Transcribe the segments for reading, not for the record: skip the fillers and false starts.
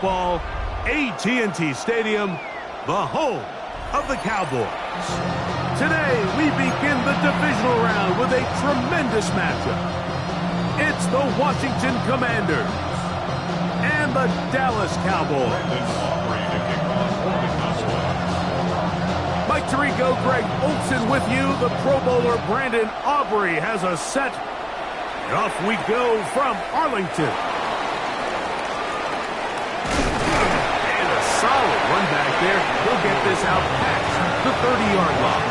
Ball, AT&T Stadium, the home of the Cowboys. Today, we begin the divisional round with a tremendous matchup. It's the Washington Commanders and the Dallas Cowboys. Mike Tirico, Greg Olsen with you. The Pro Bowler Brandon Aubrey has a set. And off we go from Arlington. Solid run back there. He'll get this out past the 30-yard line.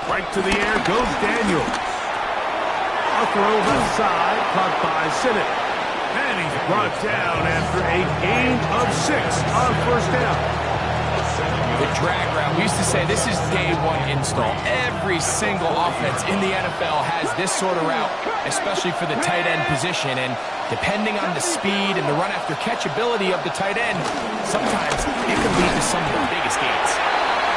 Right to the air goes Daniels. A throw left side, caught by Sinnott. And he's brought down after a gain of 6 on first down. The drag route. We used to say this is day one install. Every single offense in the NFL has this sort of route, especially for the tight end position. And depending on the speed and the run after catch ability of the tight end, sometimes it can lead to some of the biggest gains.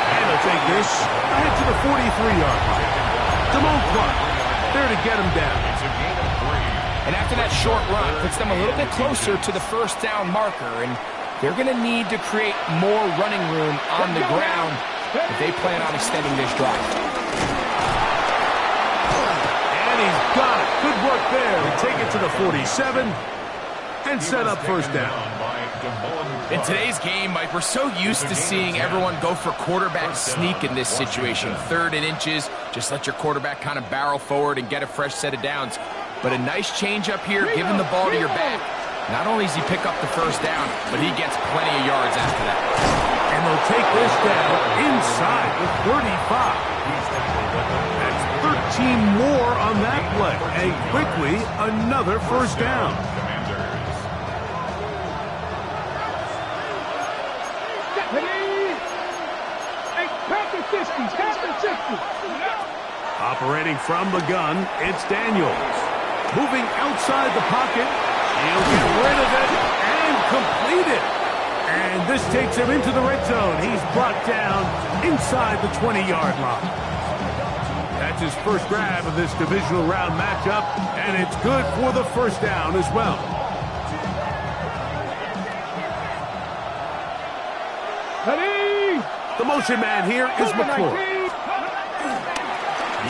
And they'll take this ahead to the 43-yard line. Damone Clark there to get him down. And after that short run, puts them a little bit closer to the first down marker. And they're going to need to create more running room on the ground if they plan on extending this drive. And he's got it. Good work there. And take it to the 47 and set up first down. In today's game, Mike, we're so used to seeing everyone go for quarterback sneak in this situation. 3rd and inches, just let your quarterback kind of barrel forward and get a fresh set of downs. But a nice change up here, giving the ball to your back. Not only does he pick up the first down, but he gets plenty of yards after that. And they'll take this down inside the 35. That's 13 more on that play. And quickly, another first down. Operating from the gun, it's Daniels. Moving outside the pocket. He'll get rid of it and complete it. And this takes him into the red zone. He's brought down inside the 20-yard line. That's his first grab of this divisional round matchup, and it's good for the first down as well. The motion man here is McCoy.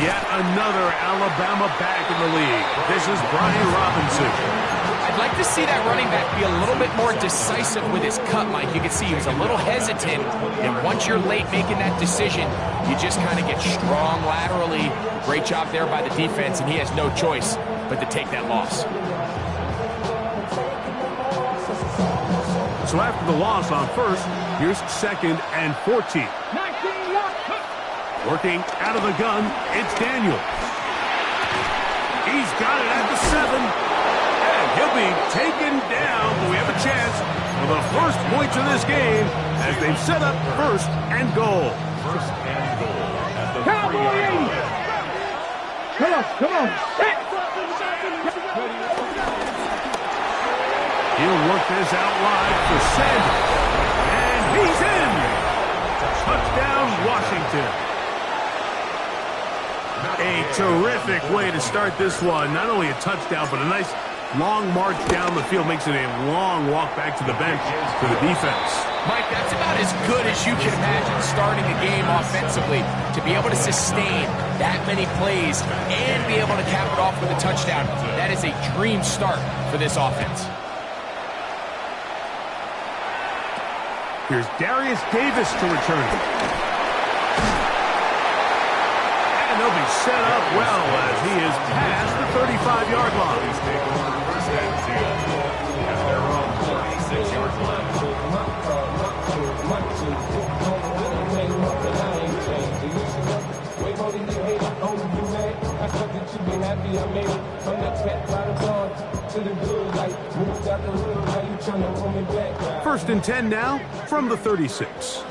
Yet another Alabama back in the league. This is Brian Robinson. I'd like to see that running back be a little bit more decisive with his cut, Mike. You can see he was a little hesitant, and once you're late making that decision, you just kind of get strong laterally. Great job there by the defense, and he has no choice but to take that loss. So after the loss on first, here's 2nd and 14. Working out of the gun, it's Daniels. He's got it at the 7. And he'll be taken down, but we have a chance for the first points of this game as they've set up 1st and goal. Cowboys! Come on. He'll work this out wide for Sanders. And he's in. Touchdown, Washington. A terrific way to start this one. Not only a touchdown, but a nice long march down the field. Makes it a long walk back to the bench for the defense. Mike, that's about as good as you can imagine starting a game offensively. To be able to sustain that many plays and be able to cap it off with a touchdown, that is a dream start for this offense. Here's Darius Davis to return. And they'll be set up well as he is past the 35-yard line. First and 10 now from the 36.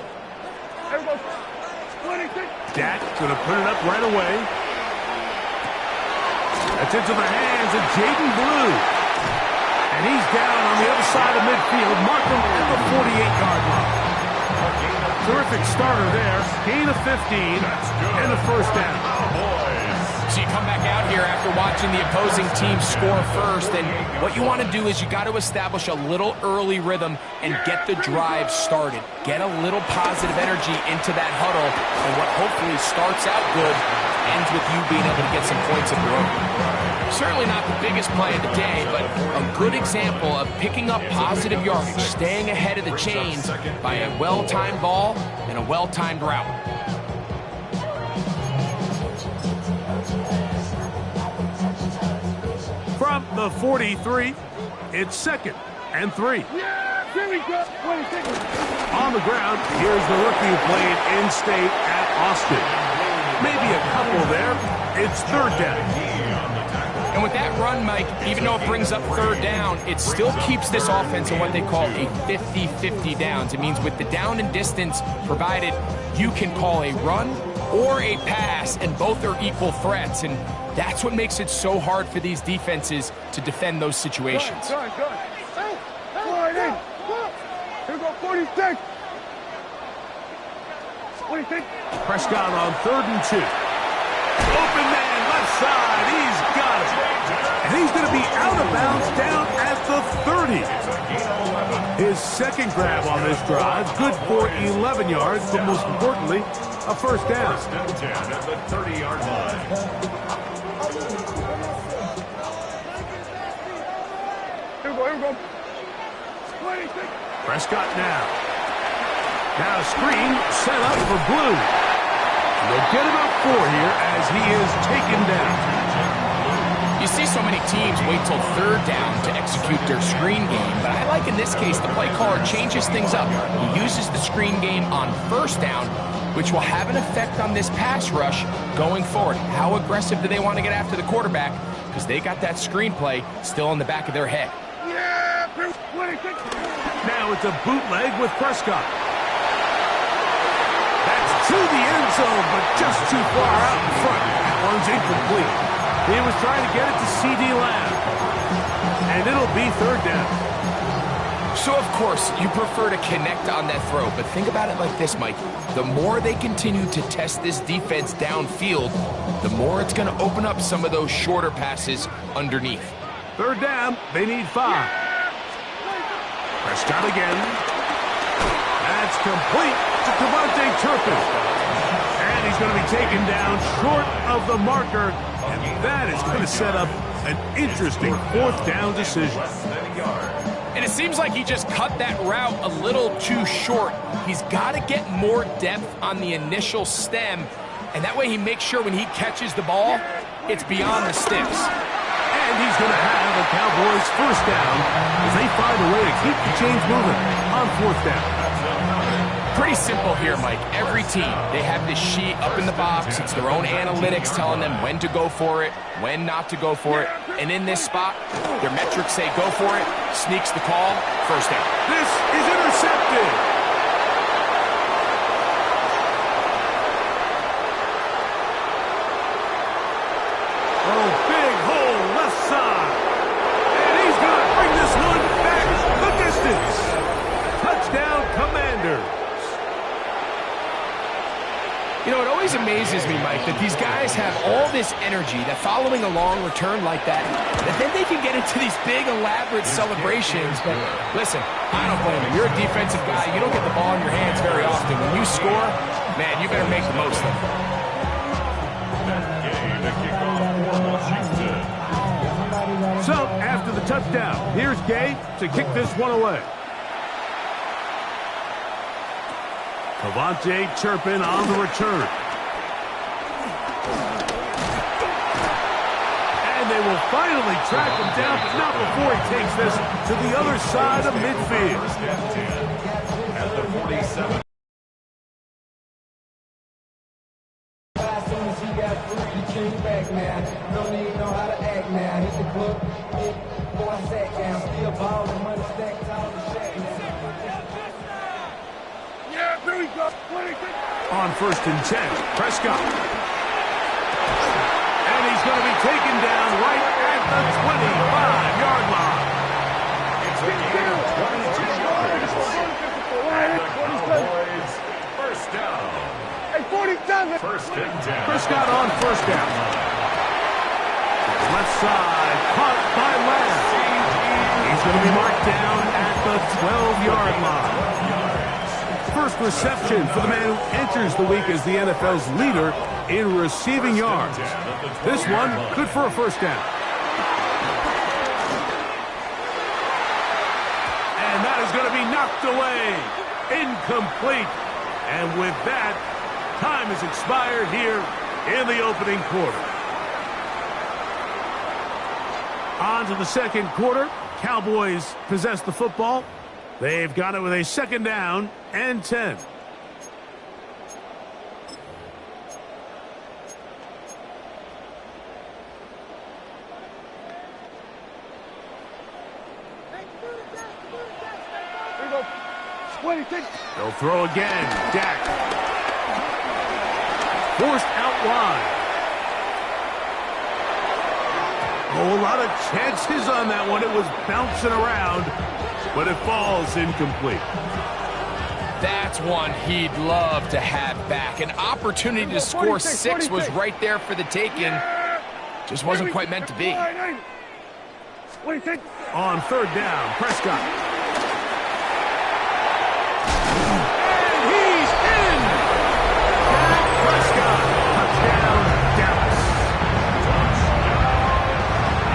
Dak going to put it up right away. That's into the hands of Jaden Blue. And he's down on the other side of midfield. Mark him at the 48-yard line. Terrific starter there. Gain of 15 and a first down. So you come back out here after watching the opposing team score first, and what you want to do is you got to establish a little early rhythm and get the drive started. Get a little positive energy into that huddle, and what hopefully starts out good ends with you being able to get some points of your own. Certainly not the biggest play of the day, but a good example of picking up positive yardage, staying ahead of the chains by a well-timed ball and a well-timed route. From the 43, it's 2nd and 3. On the ground, here's the rookie who played in-state at Austin. Maybe a couple there. It's 3rd down. And with that run, Mike, even though it brings up 3rd down, it still keeps this offense in what they call a 50-50 downs. It means with the down and distance provided, you can call a run or a pass, and both are equal threats. And that's what makes it so hard for these defenses to defend those situations. Good. Here go 46. 46. Prescott on 3rd and 2. Open man, left side. He's got it. And he's going to be out of bounds down at the 30. His 2nd grab on this drive. Good for 11 yards, but most importantly, a first down. At the 30-yard line. Here we go. 26. Prescott now. Now screen set up for Blue. They'll get about 4 here as he is taken down. You see so many teams wait till 3rd down to execute their screen game, but I like in this case the play caller changes things up. He uses the screen game on 1st down, which will have an effect on this pass rush going forward. How aggressive do they want to get after the quarterback? Because they got that screenplay still in the back of their head. Now it's a bootleg with Prescott. That's to the end zone, but just too far out in front. That one's incomplete. He was trying to get it to C.D. Lamb. And it'll be 3rd down. So, of course, you prefer to connect on that throw, but think about it like this, Mike. The more they continue to test this defense downfield, the more it's going to open up some of those shorter passes underneath. 3rd down, they need 5. Prescott again. That's complete to Devontae Turpin. And he's going to be taken down short of the marker, and that is going to set up an interesting 4th down decision. And it seems like he just cut that route a little too short. He's got to get more depth on the initial stem, and that way he makes sure when he catches the ball, it's beyond the sticks. And he's going to have the Cowboys 1st down as they find a way to keep the chains moving on 4th down. Pretty simple here, Mike. Every team, they have this sheet up in the box. It's their own analytics telling them when to go for it, when not to go for it. And in this spot, their metrics say go for it, sneaks the call, 1st down. This is intercepted. Oh, big hole left side. And he's going to bring this one back the distance. Touchdown, Commanders. You know, it always amazes me, Mike, that these guys have all this energy that following a long return like that then they can get into these big, elaborate celebrations. But listen, I don't blame them. You're a defensive guy. You don't get the ball in your hands very often. When you score, man, you better make the most of it. So, after the touchdown, here's Gay to kick this one away. Devontae Turpin on the return. And they will finally track him down, but not before he takes this to the other side of midfield. At the 47. As soon as he got free, he came back, man. Don't even know how to Yeah, here we go. 26. On 1st and 10, Prescott. And he's going to be taken down right at the 25-yard line. It's a gain of 22 yards. And the Cowboys first down. Hey, 47. First and 10. Prescott on 1st down. Left side, caught by Lamb. He's going to be marked down at the 12-yard line. First reception for the man who enters the week as the NFL's leader in receiving yards. This one, good for a first down. And that is going to be knocked away. Incomplete. And with that, time has expired here in the opening quarter. On to the second quarter. Cowboys possess the football. They've got it with a 2nd down and 10. Here we go. 26. They'll throw again. Dak. Forced out wide. Oh, a lot of chances on that one. It was bouncing around, but it falls incomplete. That's one he'd love to have back. An opportunity to score 6 was right there for the taking. Just wasn't quite meant to be. 26. On 3rd down, Prescott. And he's in! Dak Prescott, touchdown, Dallas.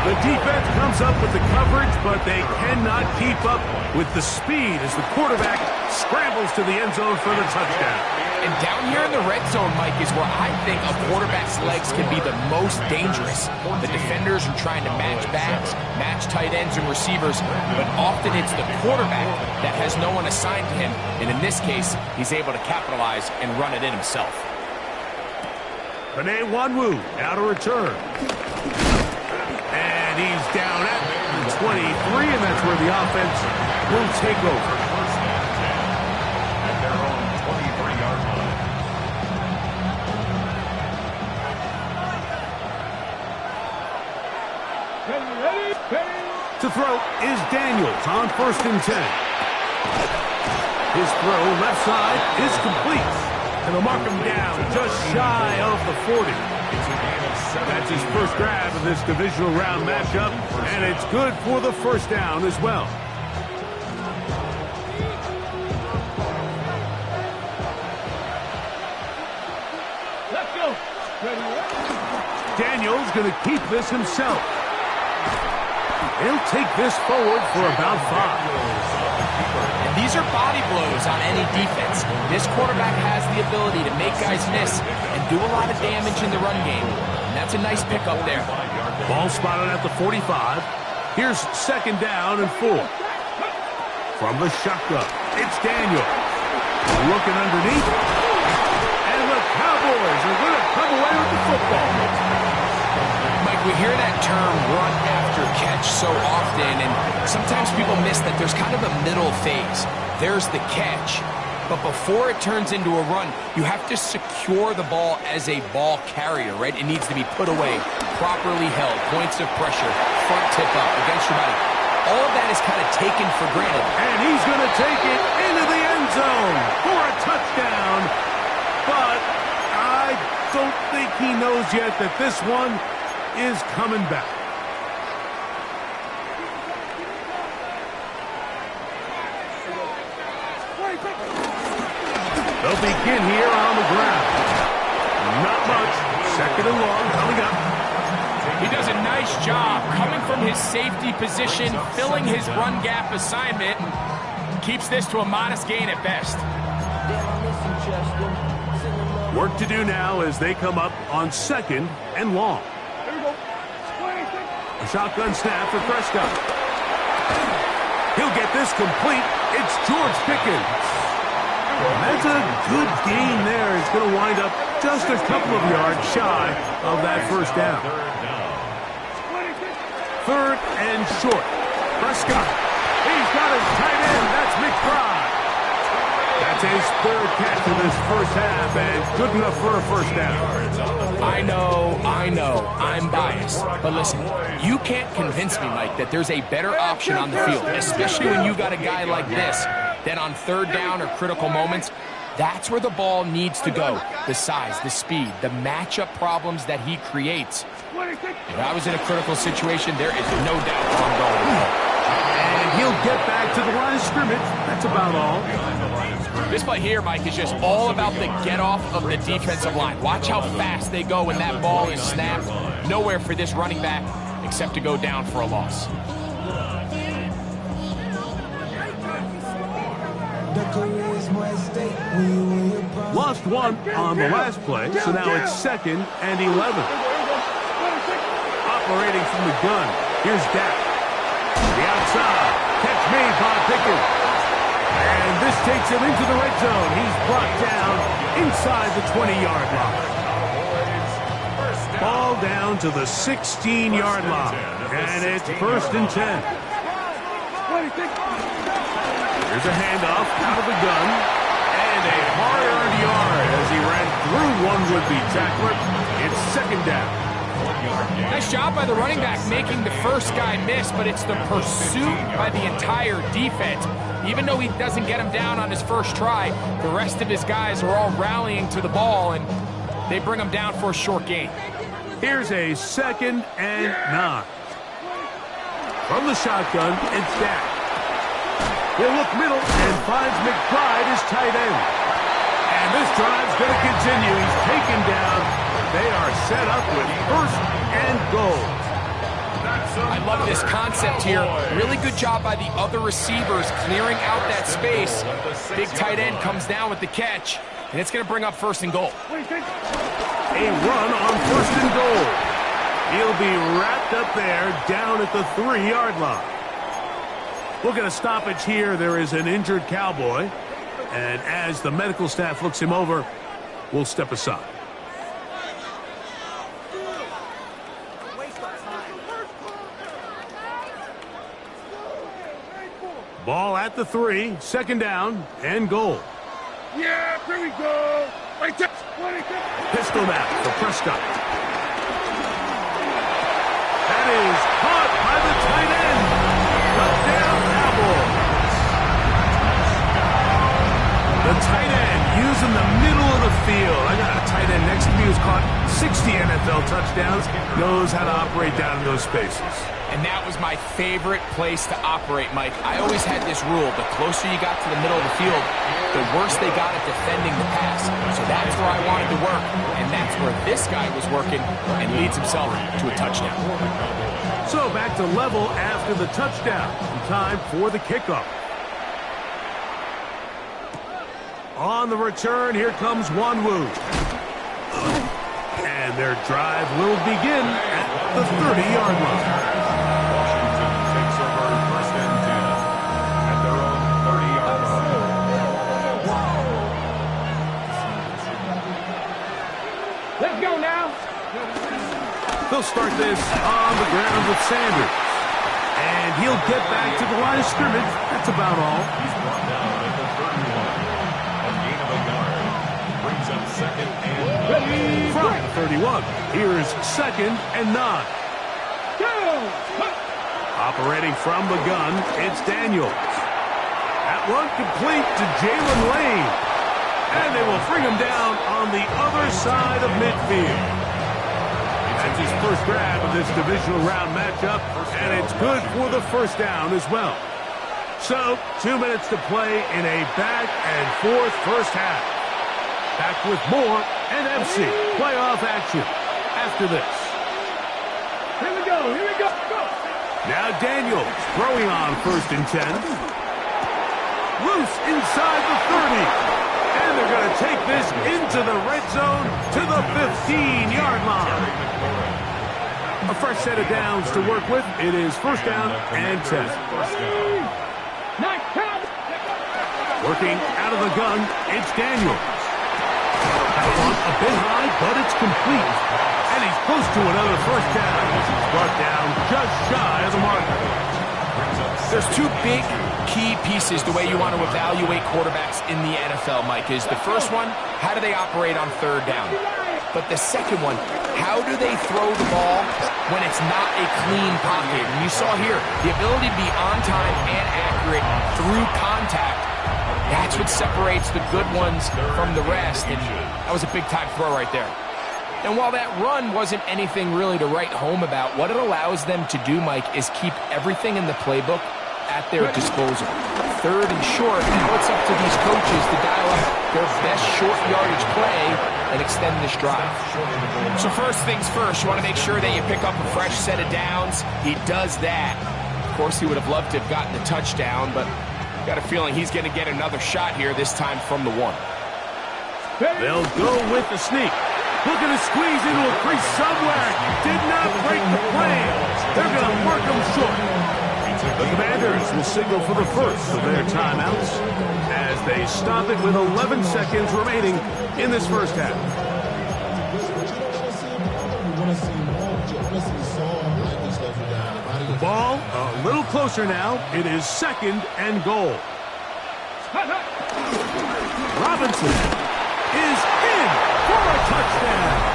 The defense comes up with the coverage, but they cannot keep up with the speed as the quarterback scrambles to the end zone for the touchdown. And down here in the red zone, Mike, is where I think a quarterback's legs can be the most dangerous. The defenders are trying to match backs, match tight ends and receivers, but often it's the quarterback that has no one assigned to him. And in this case, he's able to capitalize and run it in himself. Panay Wanwu out of return. And he's down at 23, and that's where the offense will take over. At their own 23-yard line. To throw is Daniels on 1st and 10. His throw left side is complete. And they'll mark him down just shy of the 40. That's his first grab of this divisional round matchup, and it's good for the first down as well. Let's go. Ready. Daniels going to keep this himself. He'll take this forward for about 5. And these are body blows on any defense. This quarterback has the ability to make guys miss and do a lot of damage in the run game. And that's a nice pickup there. Ball spotted at the 45. Here's 2nd down and 4. From the shotgun, it's Daniel. Looking underneath. And the Cowboys are going to come away with the football. Mike, we hear that term run after catch so often, and sometimes people miss that there's kind of a middle phase. There's the catch, but before it turns into a run, you have to secure the ball as a ball carrier, right? It needs to be put away, properly held, points of pressure, front tip up against your body. All of that is kind of taken for granted. And he's going to take it into the end zone for a touchdown. But I don't think he knows yet that this one is coming back. They'll begin here on the ground. Not much. 2nd and long coming up. He does a nice job coming from his safety position, filling his run gap assignment, and keeps this to a modest gain at best. Work to do now as they come up on 2nd and long. Here we go. 26. A shotgun snap for Prescott. He'll get this complete. It's George Pickens. That's a good gain there. It's going to wind up just a couple of yards shy of that first down. Third and short. Prescott. He's got his tight end. That's McBride. That's his third catch of this first half, and good enough for a first down. I know, I'm biased. But listen, you can't convince me, Mike, that there's a better option on the field, especially when you got a guy like this, that on third down or critical moments, that's where the ball needs to go. The size, the speed, the matchup problems that he creates. If I was in a critical situation, there is no doubt where I'm going. And he'll get back to the line of scrimmage. That's about all. This play here, Mike, is just all about the get-off of the defensive line. Watch how fast they go when that ball is snapped. Nowhere for this running back except to go down for a loss. Lost one on the last play, so now it's 2nd and 11. Operating from the gun, here's Dak. The outside, catch made by Pickens. And this takes him into the red zone. He's brought down inside the 20-yard line. Ball down to the 16-yard line. And it's 1st and 10. Here's a handoff out of the gun. And a hard-earned yard as he ran through one would-be tackler. It's 2nd down. Nice job by the running back making the first guy miss, but it's the pursuit by the entire defense. Even though he doesn't get him down on his first try, the rest of his guys are all rallying to the ball, and they bring him down for a short gain. Here's a 2nd and 9. From the shotgun, it's Dak. He'll look middle and finds McBride, his tight end. And this drive's going to continue. He's taken down. They are set up with 1st and goal. I love this concept here. Really good job by the other receivers clearing out that space. Big tight end comes down with the catch, and it's going to bring up 1st and goal. A run on 1st and goal. He'll be wrapped up there down at the 3-yard line. We'll get a stoppage here. There is an injured Cowboy, and as the medical staff looks him over, we'll step aside. Ball at the 3, 2nd down, and goal. Yeah, here we go. Pistol now for Prescott. That is caught by the tight end. Touchdown, Cowboys. The tight end using the middle of the field. I got a tight end next to me who's caught 60 NFL touchdowns. Knows how to operate down in those spaces. And that was my favorite place to operate, Mike. I always had this rule. The closer you got to the middle of the field, the worse they got at defending the pass. So that's where I wanted to work. And that's where this guy was working and leads himself to a touchdown. So back to level after the touchdown. Time for the kickoff. On the return, here comes Wanwu. And their drive will begin at the 30-yard line. They'll start this on the ground with Sanders. And he'll get back to the line of scrimmage. That's about all. He's brought down at the 31. A gain of a yard. Brings up 2nd and 9. From the 31, here's 2nd and 9. Operating from the gun, it's Daniels. That one complete to Jalen Lane. And they will bring him down on the other side of midfield. That's his first grab of this divisional round matchup, and it's good for the 1st down as well. So, 2 minutes to play in a back-and-forth first half. Back with more NFC playoff action after this. Here we go, here we go. Go. Now Daniels throwing on 1st and 10. Loose inside the 30. And they're going to take this into the red zone to the 15-yard line. A fresh set of downs to work with. It is 1st down and 10. Working out of the gun, it's Daniels. That one a bit high, but it's complete. And he's close to another 1st down. He's brought down just shy There's two big key pieces the way you want to evaluate quarterbacks in the NFL, Mike, is the first one, how do they operate on third down? But the second one, how do they throw the ball when it's not a clean pocket? And you saw here, the ability to be on time and accurate through contact, that's what separates the good ones from the rest. And that was a big-time throw right there. And while that run wasn't anything really to write home about, what it allows them to do, Mike, is keep everything in the playbook at their disposal. Third and short, now it's up to these coaches to dial up their best short yardage play and extend this drive. So first things first, you want to make sure that you pick up a fresh set of downs. He does that. Of course, he would have loved to have gotten the touchdown, but got a feeling he's going to get another shot here, this time from the 1. They'll go with the sneak. Looking to squeeze into a crease somewhere. Did not break the plane. They're going to work him short. The Commanders will signal for the first of their timeouts as they stop it with 11 seconds remaining in this first half. Ball a little closer now. It is 2nd and goal. Robinson is in for a touchdown.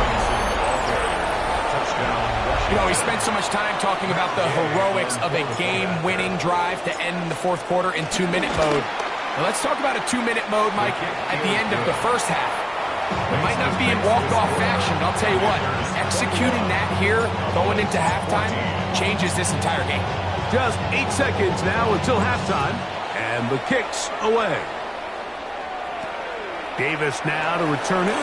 You know, he spent so much time talking about the heroics of a game-winning drive to end the fourth quarter in 2-minute mode. Now let's talk about a 2-minute mode, Mike, at the end of the first half. It might not be in walk-off fashion, but I'll tell you what, executing that here, going into halftime, changes this entire game. Just 8 seconds now until halftime, and the kick's away. Davis now to return it,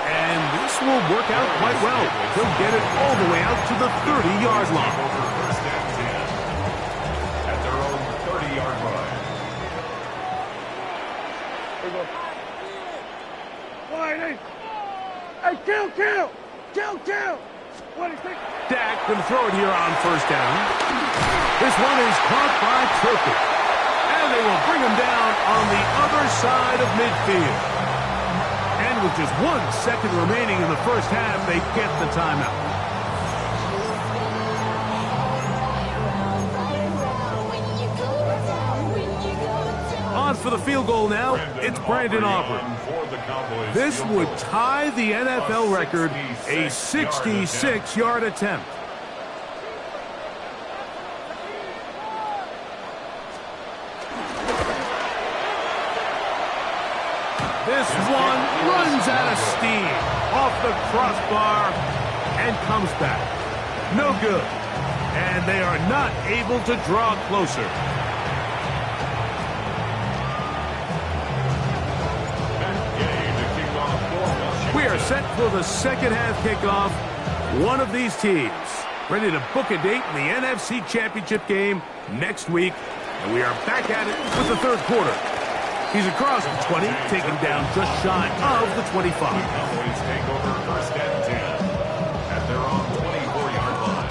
and this will work out quite well. He'll get it all the way out to the 30-yard line. At their own 30-yard line. Hey, kill! What do you think? Dak going to throw it here on first down. This one is caught by Turpin, and they will bring him down on the other side of midfield. And with just 1 second remaining in the first half, they get the timeout. On for the field goal now, it's Brandon Aubrey. This would tie the NFL record, a 66-yard attempt. This one runs out of steam, off the crossbar, and comes back. No good. And they are not able to draw closer. We are set for the second half kickoff. One of these teams ready to book a date in the NFC Championship game next week. And we are back at it with the third quarter. He's across the 20, taken down just shy of the 25. Cowboys take over first and 10 at their own 24-yard line.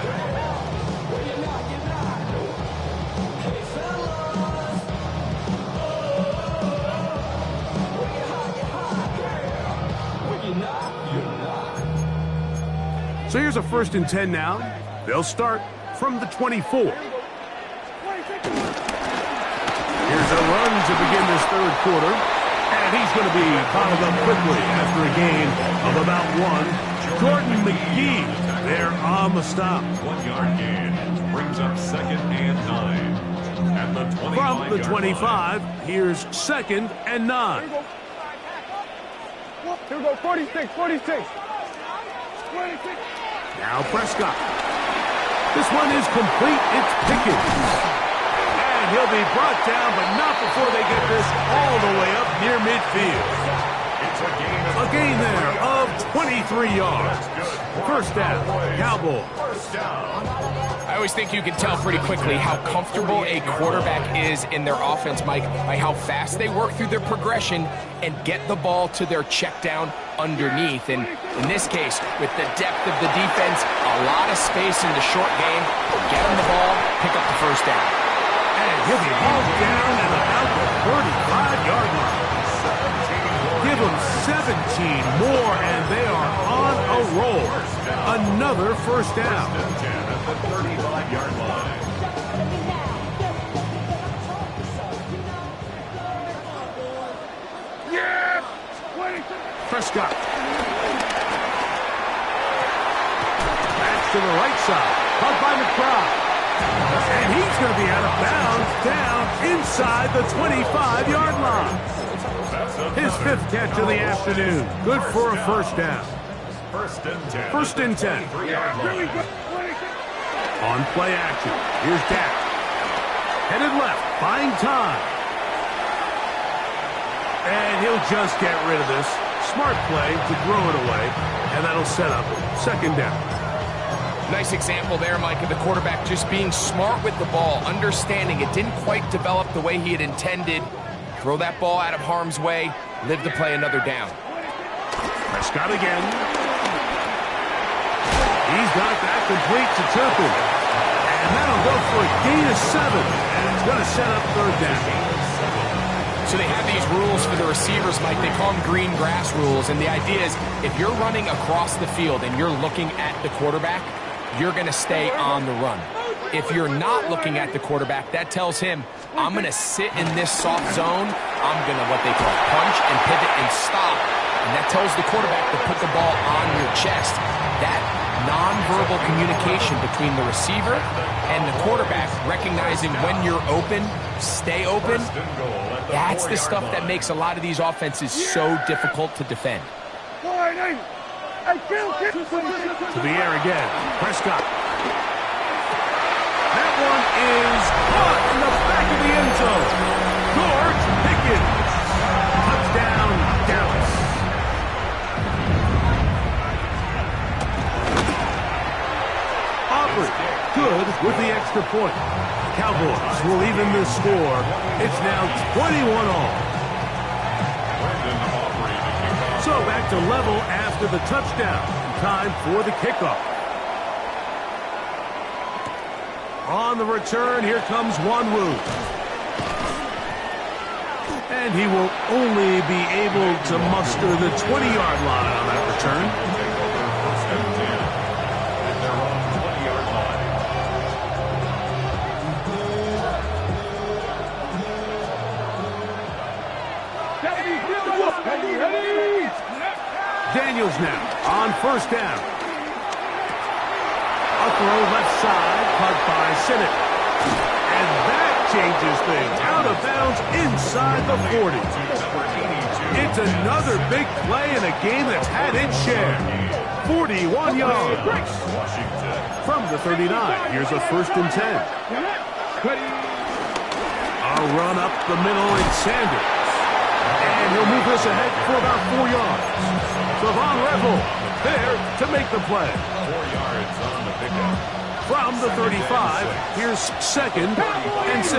So here's a 1st and 10 now. They'll start from the 24. Here's a run to begin this third quarter. And he's going to be bottled up quickly after a gain of about 1. Jordan McGee there on the stop. 1-yard gain brings up 2nd and 9. At the 25 From the 25, here's 2nd and 9. Here we go, 46. Now Prescott. This one is complete. It's Pickens. And he'll be brought down, but not before they get this all the way up near midfield. It's A gain there of 23 yards. First down, Cowboys. I always think you can tell pretty quickly how comfortable a quarterback is in their offense, Mike, by how fast they work through their progression and get the ball to their check down underneath. And in this case, with the depth of the defense, a lot of space in the short game, get them the ball, pick up the first down. And he'll be hauled down at about the 35-yard line. Give them 17 more, and they are on a roll. Another first down. side. Caught by McBride. And he's going to be out of bounds down inside the 25-yard line. His 5th catch of the afternoon. Good for a first down. First and 10. First and 10. On play action. Here's Dak. Headed left. Buying time. And he'll just get rid of this. Smart play to throw it away. And that'll set up second down. Nice example there, Mike, of the quarterback just being smart with the ball, understanding it didn't quite develop the way he had intended. Throw that ball out of harm's way, live to play another down. Prescott again. He's got that complete to Turpin. And that'll go for a gain of 7. And it's going to set up third down. So they have these rules for the receivers, Mike. They call them green grass rules. And the idea is if you're running across the field and you're looking at the quarterback, you're going to stay on the run. If you're not looking at the quarterback, that tells him, I'm going to sit in this soft zone. I'm going to what they call punch and pivot and stop. And that tells the quarterback to put the ball on your chest. That nonverbal communication between the receiver and the quarterback, recognizing when you're open, stay open, that's the stuff that makes a lot of these offenses so difficult to defend. To the air again. Prescott. That one is caught in the back of the end zone. George Pickens. Touchdown, Dallas. Aubrey, good with the extra point. Cowboys will even the score. It's now 21 all. So back to level after the touchdown. Time for the kickoff. On the return, here comes Wanwu. And he will only be able to muster the 20-yard line on that return. Daniels now on first down. A throw left side, caught by Sinnott. And that changes things. Out of bounds inside the 40. It's another big play in a game that's had its share. 41 yards. From the 39, here's a first and 10. A run up the middle in Sanders. And he'll move this ahead for about 4 yards. Savon Revel there to make the play. 4 yards on the pickup. From the 35, here's second and 6.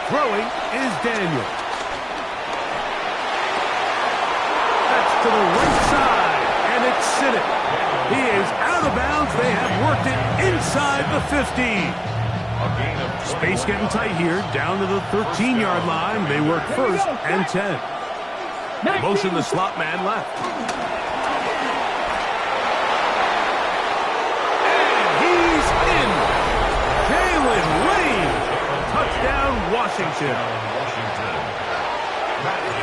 Throwing is Daniel. That's to the right side, and it's Sinnott. He is out of bounds. They have worked it inside the 15. Space getting tight here, down to the 13-yard line. They work first and 10. Motion the slot man left. And he's in. Jalen Lane. Touchdown, Washington.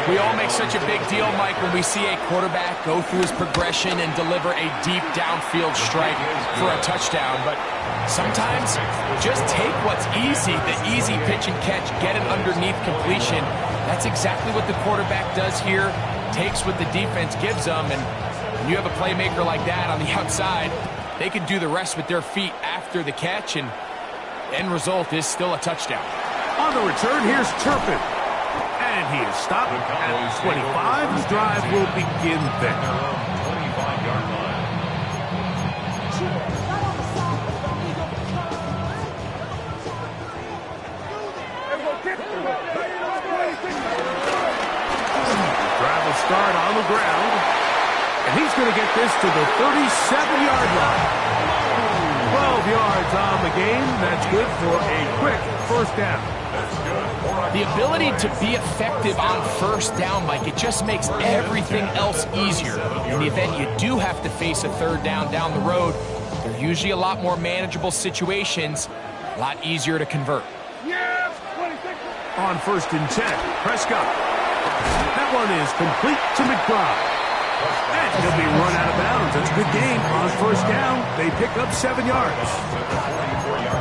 We all make such a big deal, Mike, when we see a quarterback go through his progression and deliver a deep downfield strike for a touchdown. But sometimes just take what's easy, the easy pitch and catch, get an underneath completion. That's exactly what the quarterback does here, takes what the defense gives them. And when you have a playmaker like that on the outside, they can do the rest with their feet after the catch, and end result is still a touchdown. On the return, here's Turpin. And he is stopped at 25. His drive will begin there. 25-yard line. Drive will start on the ground. And he's going to get this to the 37-yard line. 12 yards on the game. That's good for a quick first down. The ability to be effective on first down, Mike, it just makes everything else easier. In the event you do have to face a third down the road, they're usually a lot more manageable situations, a lot easier to convert. On first and 10, Prescott. That one is complete to McBride. And he'll be run out of bounds. That's a good game. On first down, they pick up 7 yards.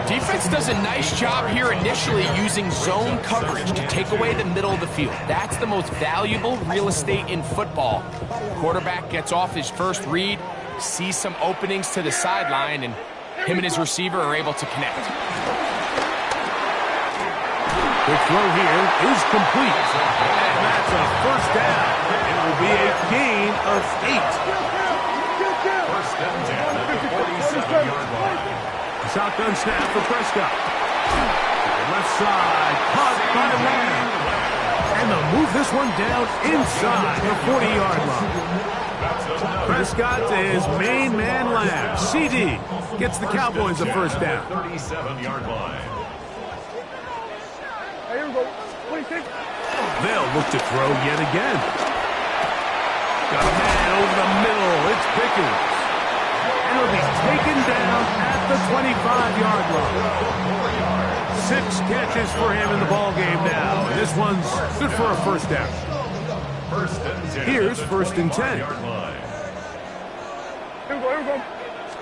Defense does a nice job here initially using zone coverage to take away the middle of the field. That's the most valuable real estate in football. Quarterback gets off his first read, sees some openings to the sideline, and him and his receiver are able to connect. The throw here is complete. And that's a first down. It will be a gain of 8. First and 10 at the 47-yard line. Shotgun snap for Prescott. Left side, caught by Lamb. And they'll move this one down inside the 40-yard line. Prescott to his main man Lamb. CD gets the Cowboys a first down. 37-yard line. Here we go. 26. They'll look to throw yet again. Got a man over the middle. It's Pickens. And he'll be taken down at the 25-yard line. 6 catches for him in the ball game now. And this one's good for a first down. First and 10. Here's first and 10. Here we go.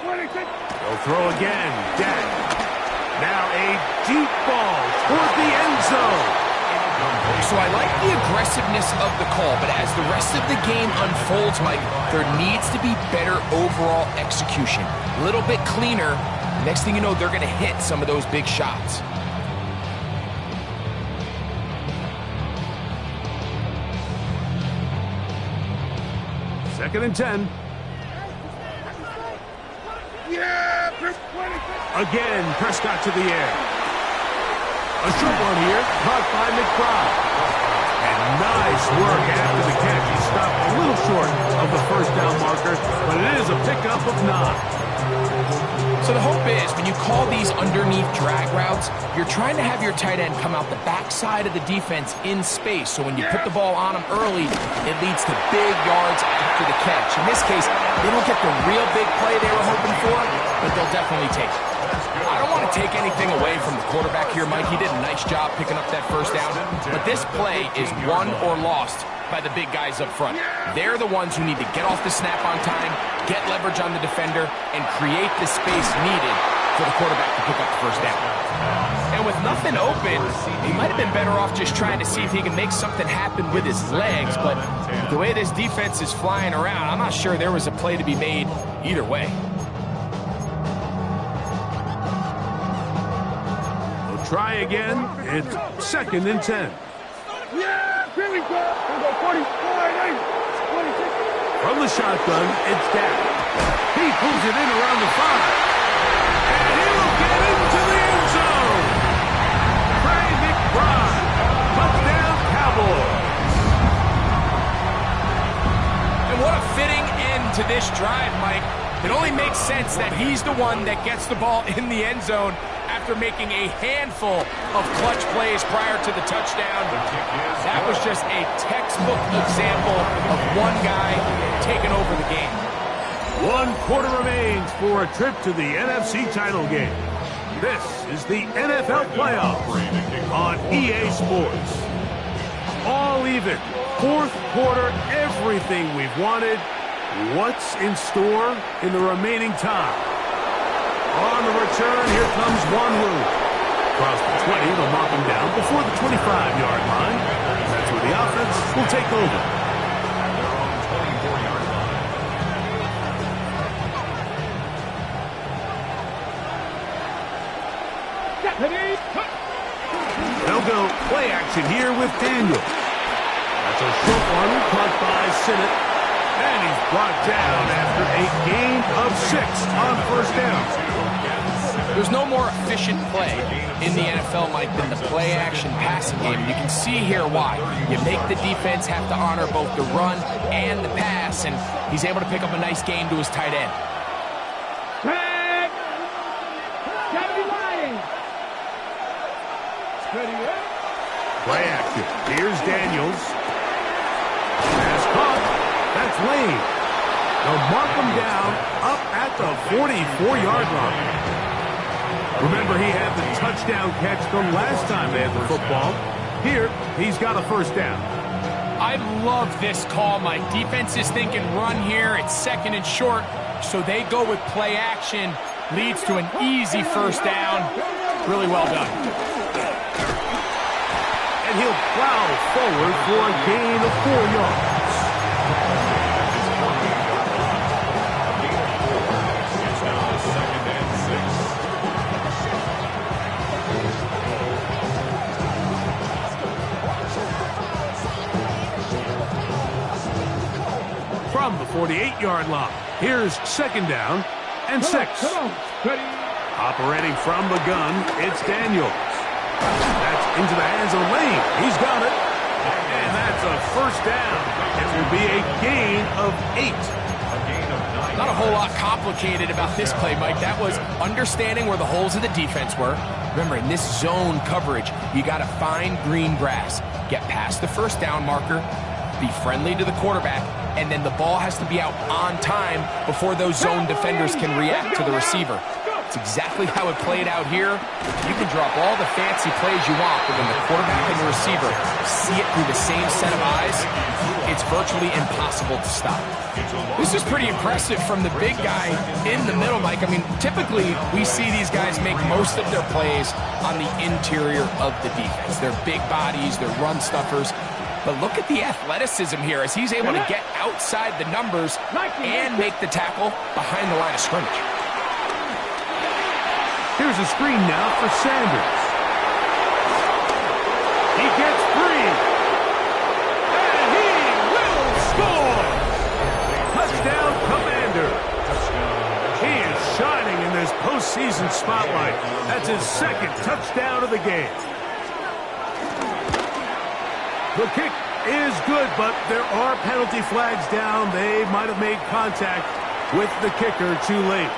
26. They'll throw again. Dak. Now a deep ball toward the end zone. So I like the aggressiveness of the call, but as the rest of the game unfolds, Mike, there needs to be better overall execution. A little bit cleaner. Next thing you know, they're going to hit some of those big shots. Second and 10. Yeah, 26. Again, Prescott to the air. A short one here, caught by McBride. And nice work after the catch. He stopped a little short of the first down marker, but it is a pickup of 9. So the hope is, when you call these underneath drag routes, you're trying to have your tight end come out the backside of the defense in space. So when you put the ball on him early, it leads to big yards after the catch. In this case, they don't get the real big play they were hoping for, but they'll definitely take it. I don't want to take anything away from the quarterback here, Mike. He did a nice job picking up that first down. But this play is won or lost by the big guys up front. They're the ones who need to get off the snap on time, get leverage on the defender, and create the space needed for the quarterback to pick up the first down. And with nothing open, he might have been better off just trying to see if he can make something happen with his legs. But the way this defense is flying around, I'm not sure there was a play to be made either way. Try again. It's second and 10. Yeah, here we go. Here we go. 45, 26. From the shotgun, it's Dak. He pulls it in around the 5. And he'll get into the end zone. Trey McBride. Touchdown, Cowboys. And what a fitting end to this drive, Mike. It only makes sense that he's the one that gets the ball in the end zone after making a handful of clutch plays prior to the touchdown. That was just a textbook example of one guy taking over the game. 1 quarter remains for a trip to the NFC title game. This is the NFL playoffs on EA Sports. All even. 4th quarter, everything we've wanted. What's in store in the remaining time? On the return, here comes Wanwu. Across the 20, they'll knock him down before the 25-yard line. That's where the offense will take over. They'll go play action here with Daniel. That's a short one caught by Sinnott. And he's brought down after a gain of 6 on first down. There's no more efficient play in the NFL, Mike, than the play-action passing game. You can see here why. You make the defense have to honor both the run and the pass, and he's able to pick up a nice gain to his tight end. Play action. Here's Daniels. Pass caught. That's Lane. They'll mark him down up at the 44-yard line. Remember, he had the touchdown catch the last time they had the football. Here, he's got a first down. I love this call, Mike. Defense is thinking run here. It's 2nd and short, so they go with play action. Leads to an easy first down. Really well done. And he'll plow forward for a gain of 4 yards. It's now 2nd and 6. From the 48-yard line, here's 2nd down and 6. Operating from the gun, it's Daniels. That's into the hands of Lane. He's got it. And that's a first down. It will be a gain of 8. Not a whole lot complicated about this play, Mike. That was understanding where the holes of the defense were. Remember, in this zone coverage, you got to find green grass. Get past the first down marker, be friendly to the quarterback, and then the ball has to be out on time before those zone defenders can react to the receiver. It's exactly how it played out here. You can drop all the fancy plays you want, but when the quarterback and the receiver see it through the same set of eyes, it's virtually impossible to stop. This is pretty impressive from the big guy in the middle, Mike. I mean, typically we see these guys make most of their plays on the interior of the defense. They're big bodies, they're run stuffers. But look at the athleticism here as he's able to get outside the numbers and make the tackle behind the line of scrimmage. Here's a screen now for Sanders. He gets free. And he will score! Touchdown, Commander. He is shining in this postseason spotlight. That's his 2nd touchdown of the game. The kick is good, but there are penalty flags down. They might have made contact with the kicker too late.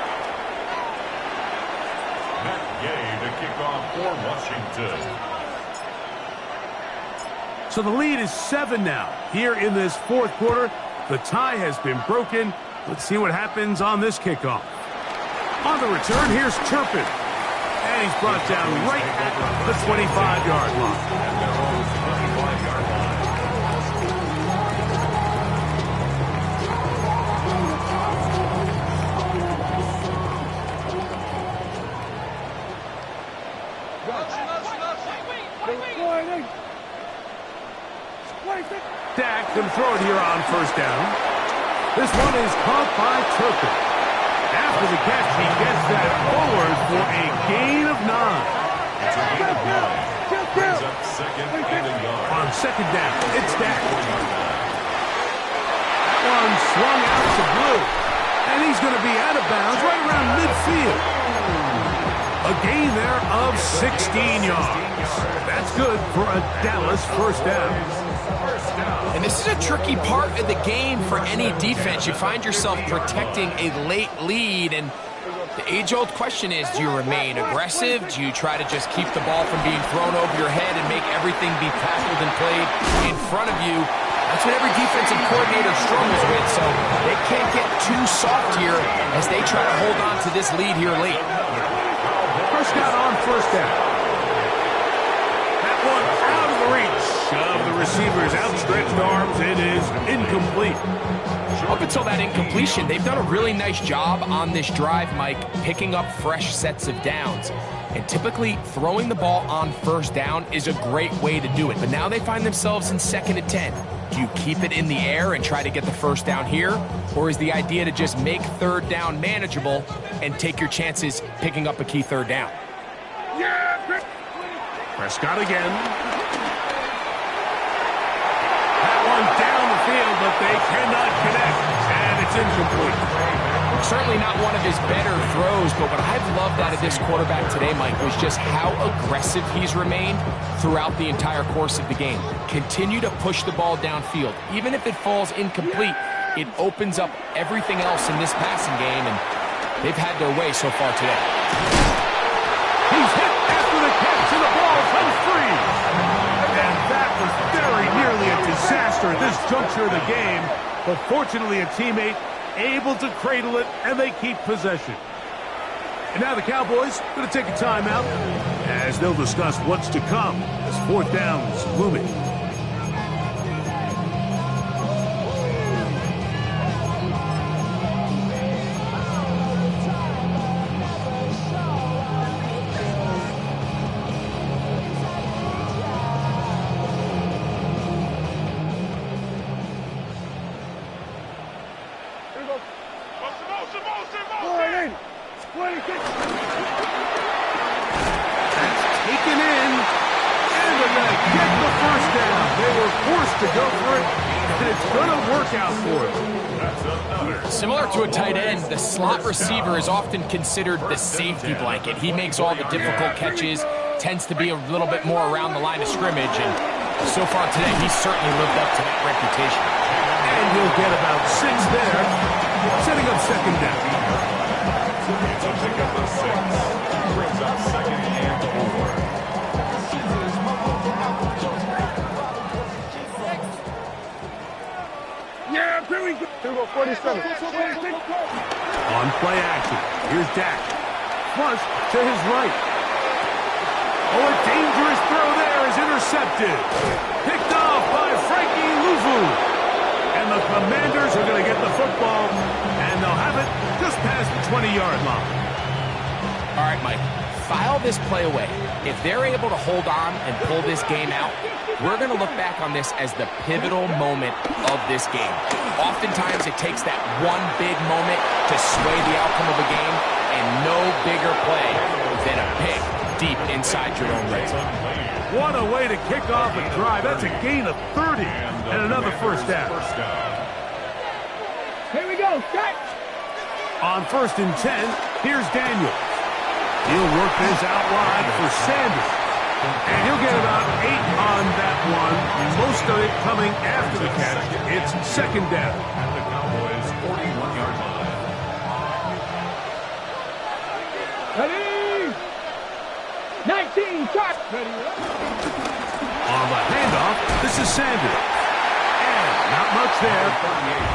The kickoff for Washington. So the lead is 7 now. Here in this 4th quarter, the tie has been broken. Let's see what happens on this kickoff. On the return, here's Turpin. And he's brought down right at the 25-yard line. Dak can throw it here on first down. This one is caught by Turpin. After the catch, he gets that forward for a gain of 9. It's a gain of 9. Brings up 2nd and a yard. On 2nd down, it's Dak. That one swung out to Blue. And he's going to be out of bounds right around midfield. A gain there of 16 yards. That's good for a Dallas first down. And this is a tricky part of the game for any defense. You find yourself protecting a late lead, and the age-old question is, do you remain aggressive? Do you try to just keep the ball from being thrown over your head and make everything be tackled and played in front of you? That's what every defensive coordinator struggles with, so they can't get too soft here as they try to hold on to this lead here late. Prescott on first down. That one out of the reach of the receiver's outstretched arms. It is incomplete. Up until that incompletion, they've done a really nice job on this drive, Mike, picking up fresh sets of downs. And typically, throwing the ball on first down is a great way to do it. But now they find themselves in 2nd and 10. Do you keep it in the air and try to get the first down here? Or is the idea to just make 3rd down manageable and take your chances picking up a key 3rd down? Prescott again. That one down the field, but they cannot connect. And it's incomplete. Certainly not one of his better throws, but what I've loved out of this quarterback today, Mike, was just how aggressive he's remained throughout the entire course of the game. Continue to push the ball downfield. Even if it falls incomplete, it opens up everything else in this passing game, and they've had their way so far today. He's hit after the catch, and the ball comes free. And that was very nearly a disaster at this juncture of the game, but fortunately a teammate able to cradle it, and they keep possession. And now the Cowboys going to take a timeout as they'll discuss what's to come as 4th down is looming. gonna work out for him. That's another. Similar to a tight end, the slot receiver is often considered the safety blanket. He makes all the difficult catches, tends to be a little bit more around the line of scrimmage, and so far today, he's certainly lived up to that reputation. And he'll get about 6 there, setting up second down. It's a pickup of 6. Brings up second and 4. Yeah, here we go. Here we go, 47. On play action, here's Dak. Flush to his right. Oh, a dangerous throw there is intercepted. Picked off by Frankie Luvu. And the Commanders are going to get the football, and they'll have it just past the 20-yard line. All right, Mike, file this play away. If they're able to hold on and pull this game out, we're going to look back on this as the pivotal moment of this game. Oftentimes, it takes that one big moment to sway the outcome of a game, and no bigger play than a pick deep inside your own red zone. What a way to kick off a drive. That's a gain of 30 and another first down. Here we go, set. On 1st and 10, here's Daniels. He'll work this out wide for Sanders. And he'll get about 8 on that one. Most of it coming after the catch. It's second down. At the Cowboys' 41-yard line. Ready? 19, shot. Ready. On the handoff, this is Sanders. And not much there.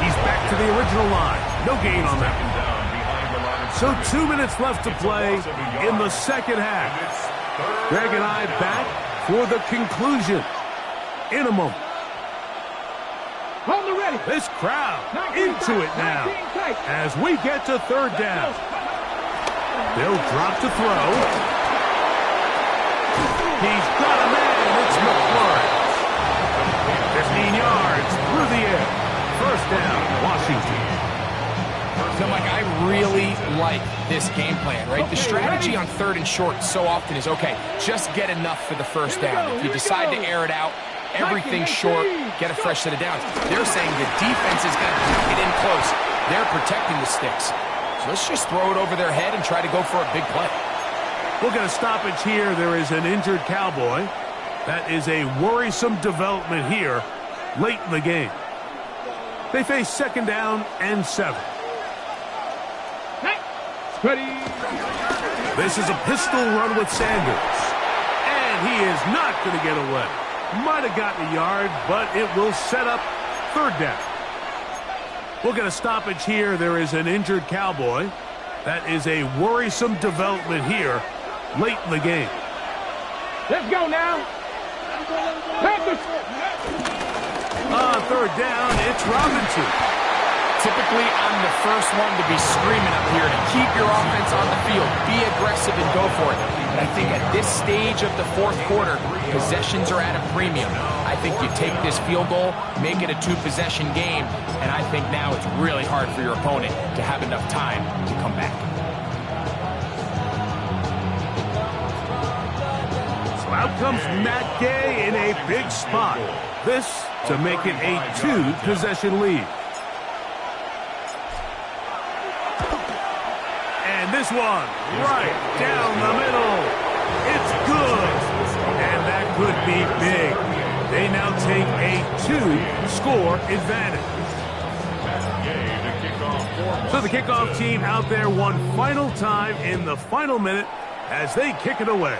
He's back to the original line. No gain on that one. Down behind the line of So scrimmage. 2 minutes left to play in the second half. It's third Greg and I back for the conclusion in a moment. Hold the ready. This crowd into it now as we get to third down. They'll drop to throw. He's got a man. It's McLaurin. 15 yards through the air. First down, Washington. So, Mike, I really like this game plan, right? The strategy on 3rd and short so often is, okay, just get enough for the first down. If you decide to air it out, everything short, get a fresh set of downs. They're saying the defense is going to pack it in close. They're protecting the sticks. So let's just throw it over their head and try to go for a big play. We'll get a stoppage here. There is an injured Cowboy. That is a worrisome development here late in the game. They face second down and 7. Ready. This is a pistol run with Sanders. And he is not going to get away. Might have gotten a yard, but it will set up third down. We'll get a stoppage here. There is an injured Cowboy. That is a worrisome development here late in the game. Let's go now. Panthers. On third down, it's Robinson. Typically, I'm the first one to be screaming up here to keep your offense on the field. Be aggressive and go for it. But I think at this stage of the 4th quarter, possessions are at a premium. I think you take this field goal, make it a 2-possession game, and I think now it's really hard for your opponent to have enough time to come back. So out comes Matt Gay in a big spot. This to make it a 2-possession lead. And this one, right down the middle. It's good. And that could be big. They now take a 2-score advantage. So the kickoff team out there one final time in the final minute as they kick it away.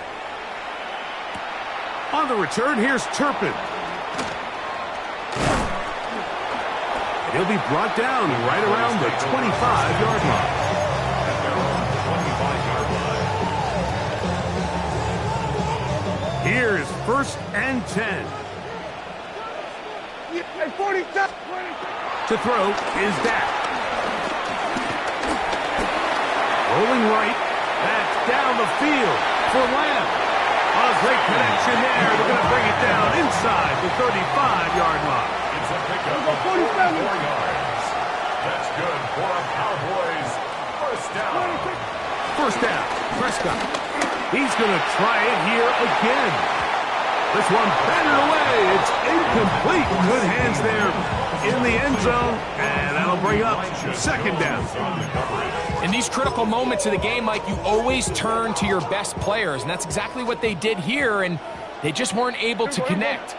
On the return, here's Turpin. He'll be brought down right around the 25-yard line. Here's 1st and 10. 40. To throw is Dak. Rolling right. That's down the field for Lamb. A great connection there. They're going to bring it down inside the 35-yard line. It's a pickup of 4 yards. That's good for a Cowboys first down. First down, Prescott. He's going to try it here again. This one batted away. It's incomplete. Good hands there in the end zone, and that'll bring up second down. In these critical moments of the game, Mike, you always turn to your best players, and that's exactly what they did here, and they just weren't able to connect.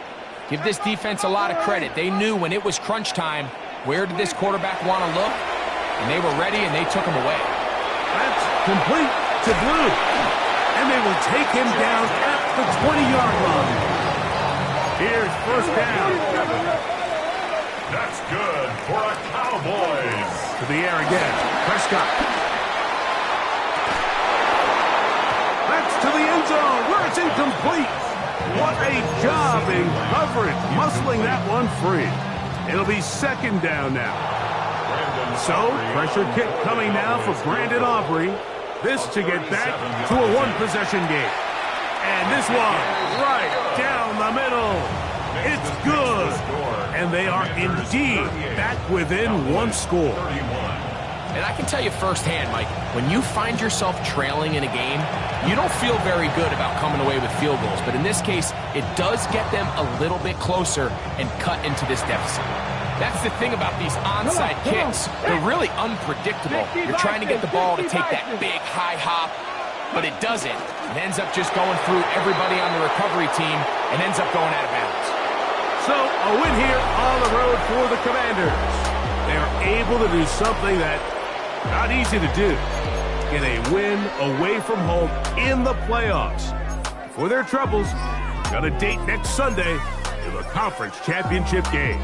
Give this defense a lot of credit. They knew when it was crunch time, where did this quarterback want to look, and they were ready, and they took him away. That's complete to Blue, and they will take him down at the 20-yard line. Here's first down. That's good for the Cowboys. To the air again. Prescott. That's to the end zone where it's incomplete. What a job in coverage, muscling that one free. It'll be second down now. So, pressure kick coming now for Brandon Aubrey. This to get back to a one-possession game. And this one right down the middle. It's good. And they are indeed back within one score. And I can tell you firsthand, Mike, when you find yourself trailing in a game, you don't feel very good about coming away with field goals. But in this case, it does get them a little bit closer and cut into this deficit. That's the thing about these onside kicks. They're really unpredictable. You're trying to get the ball to take that big high hop, but it doesn't. It ends up just going through everybody on the recovery team and ends up going out of bounds. So, a win here on the road for the Commanders. They are able to do something that not easy to do. Get a win away from home in the playoffs. For their troubles, got a date next Sunday in the conference championship game.